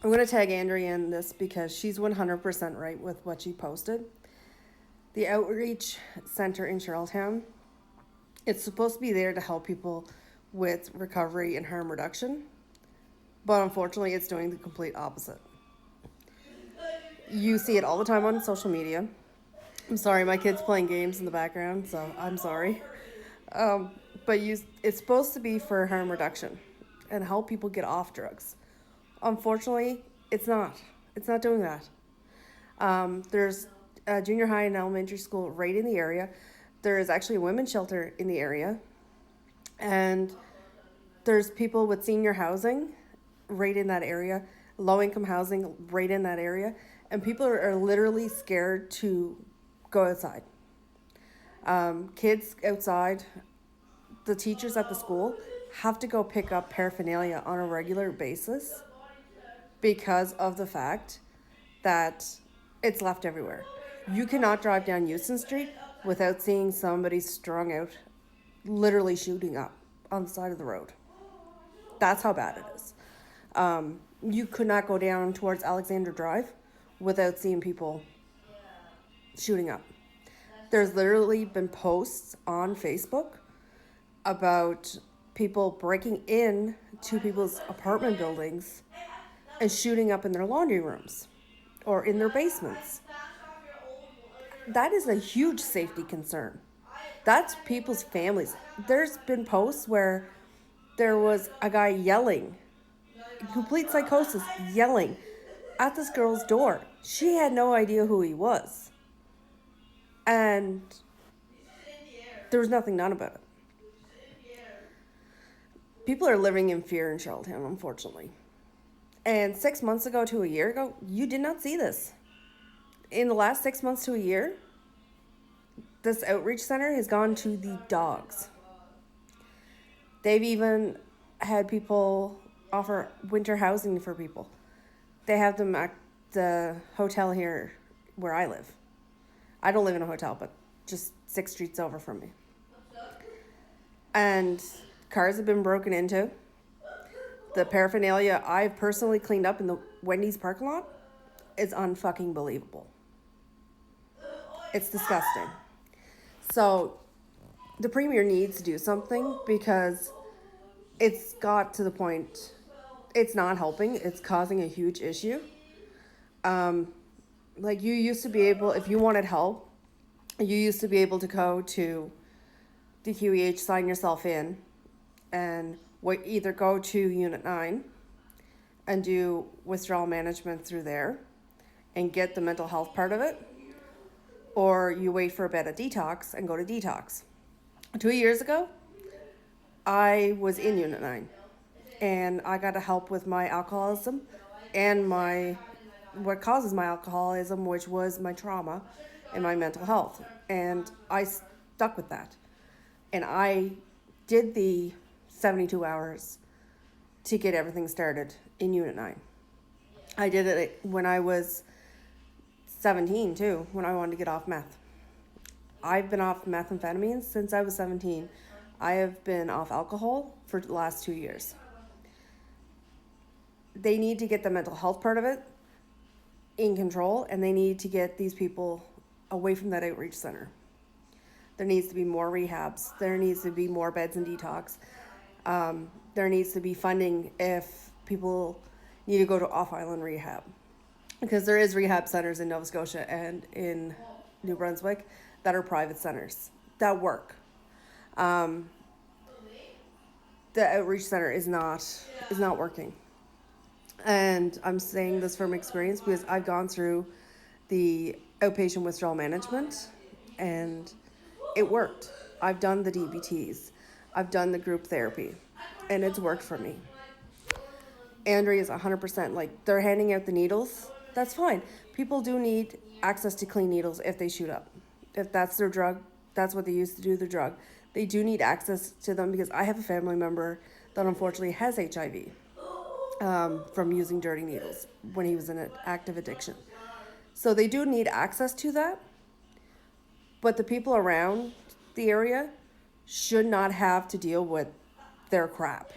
I'm going to tag Andrea in this because she's 100% right with what she posted. The Outreach Center in Charlottetown, it's supposed to be there to help people with recovery and harm reduction, but unfortunately, it's doing the complete opposite. You see it all the time on social media. I'm sorry, my kid's playing games in the background, so I'm sorry. But it's supposed to be for harm reduction and help people get off drugs. Unfortunately, it's not. It's not doing that. There's a junior high and elementary school right in the area. There is actually a women's shelter in the area. And there's people with senior housing right in that area, low income housing right in that area. And people are literally scared to go outside. Kids outside, the teachers at the school have to go pick up paraphernalia on a regular basis because of the fact that it's left everywhere. You cannot drive down Houston Street without seeing somebody strung out, literally shooting up on the side of the road. That's how bad it is. You could not go down towards Alexander Drive without seeing people shooting up. There's literally been posts on Facebook about people breaking in to people's apartment buildings and shooting up in their laundry rooms or in their basements. That is a huge safety concern. That's people's families. There's been posts where there was a guy yelling, complete psychosis, yelling at this girl's door. She had no idea who he was. And there was nothing done about it. People are living in fear in Charlottetown, unfortunately. And 6 months ago to a year ago, you did not see this. In the last 6 months to a year, this outreach center has gone to the dogs. They've even had people offer winter housing for people. They have them at the hotel here where I live. I don't live in a hotel, but just 6 streets over from me. And cars have been broken into. The paraphernalia I've personally cleaned up in the Wendy's parking lot is unfucking believable. It's disgusting. So the premier needs to do something because it's got to the point it's not helping. It's causing a huge issue. Like you used to be able, if you wanted help, you used to be able to go to the QEH, sign yourself in, and either go to Unit 9 and do withdrawal management through there and get the mental health part of it, or you wait for a bed at detox and go to detox. 2 years ago, I was in Unit 9 and I got to help with my alcoholism and what causes my alcoholism, which was my trauma and my mental health. And I stuck with that. And I did the 72 hours to get everything started in Unit 9. I did it when I was 17 too, when I wanted to get off meth. I've been off methamphetamines since I was 17. I have been off alcohol for the last 2 years. They need to get the mental health part of it in control, and they need to get these people away from that outreach center. There needs to be more rehabs. There needs to be more beds in detox. There needs to be funding if people need to go to off-island rehab. Because there is rehab centers in Nova Scotia and in New Brunswick that are private centers that work. The outreach center is not working. And I'm saying this from experience because I've gone through the outpatient withdrawal management and it worked. I've done the DBTs. I've done the group therapy and it's worked for me. Andrea is 100% like, they're handing out the needles. That's fine. People do need access to clean needles if they shoot up. If that's their drug, that's what they use to do their drug. They do need access to them because I have a family member that unfortunately has HIV from using dirty needles when he was in an active addiction. So they do need access to that. But the people around the area should not have to deal with their crap.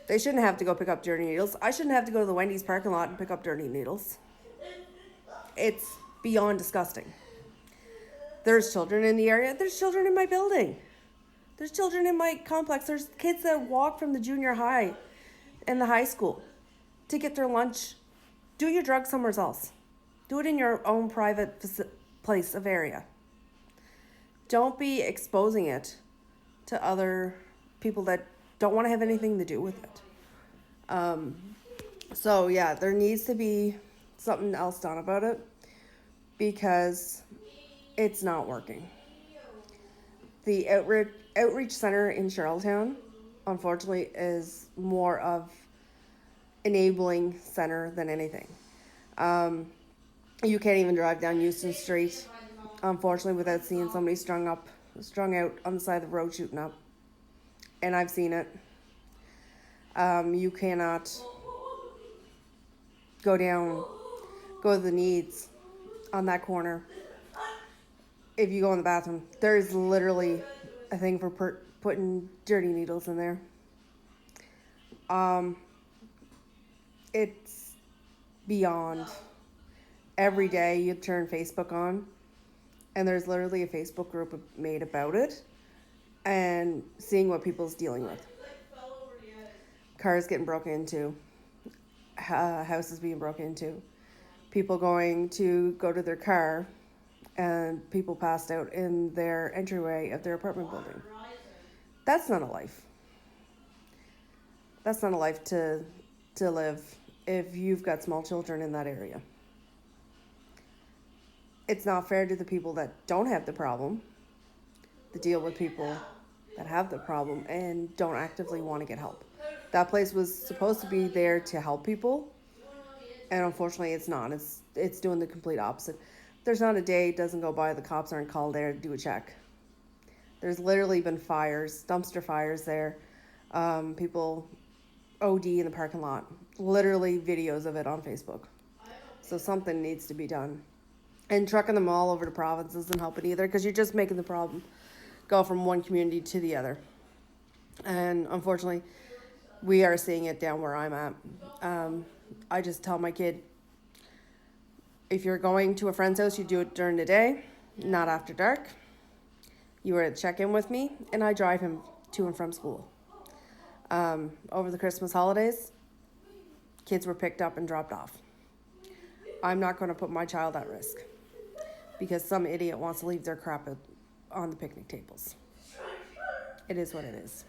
They shouldn't have to go pick up dirty needles. I shouldn't have to go to the Wendy's parking lot and pick up dirty needles. It's beyond disgusting. There's children in the area. There's children in my building. There's children in my complex. There's kids that walk from the junior high and the high school to get their lunch. Do your drugs somewhere else. Do it in your own private place of area. Don't be exposing it to other people that don't want to have anything to do with it. So yeah, there needs to be something else done about it because it's not working. The outreach center in Charlottetown, unfortunately, is more of enabling center than anything. You can't even drive down Euston Street, unfortunately, without seeing somebody strung out on the side of the road shooting up. And I've seen it. You cannot go to the needs on that corner. If you go in the bathroom, there's literally a thing for putting dirty needles in there. It's beyond. Every day you turn Facebook on, and there's literally a Facebook group made about it, and seeing what people's dealing with. Cars getting broken into, houses being broken into, people going to go to their car, and people passed out in their entryway of their apartment building. That's not a life. That's not a life to live if you've got small children in that area. It's not fair to the people that don't have the problem to deal with people that have the problem and don't actively want to get help. That place was supposed to be there to help people, and unfortunately it's not. It's doing the complete opposite. There's not a day doesn't go by the cops aren't called there to do a check. There's literally been fires, dumpster fires there. People OD in the parking lot. Literally videos of it on Facebook. So something needs to be done. And trucking them all over the province isn't helping either, because you're just making the problem go from one community to the other. And unfortunately, we are seeing it down where I'm at. I just tell my kid, if you're going to a friend's house, you do it during the day, not after dark. You are to check in with me, and I drive him to and from school. Over the Christmas holidays, kids were picked up and dropped off. I'm not going to put my child at risk because some idiot wants to leave their crap on the picnic tables. It is what it is.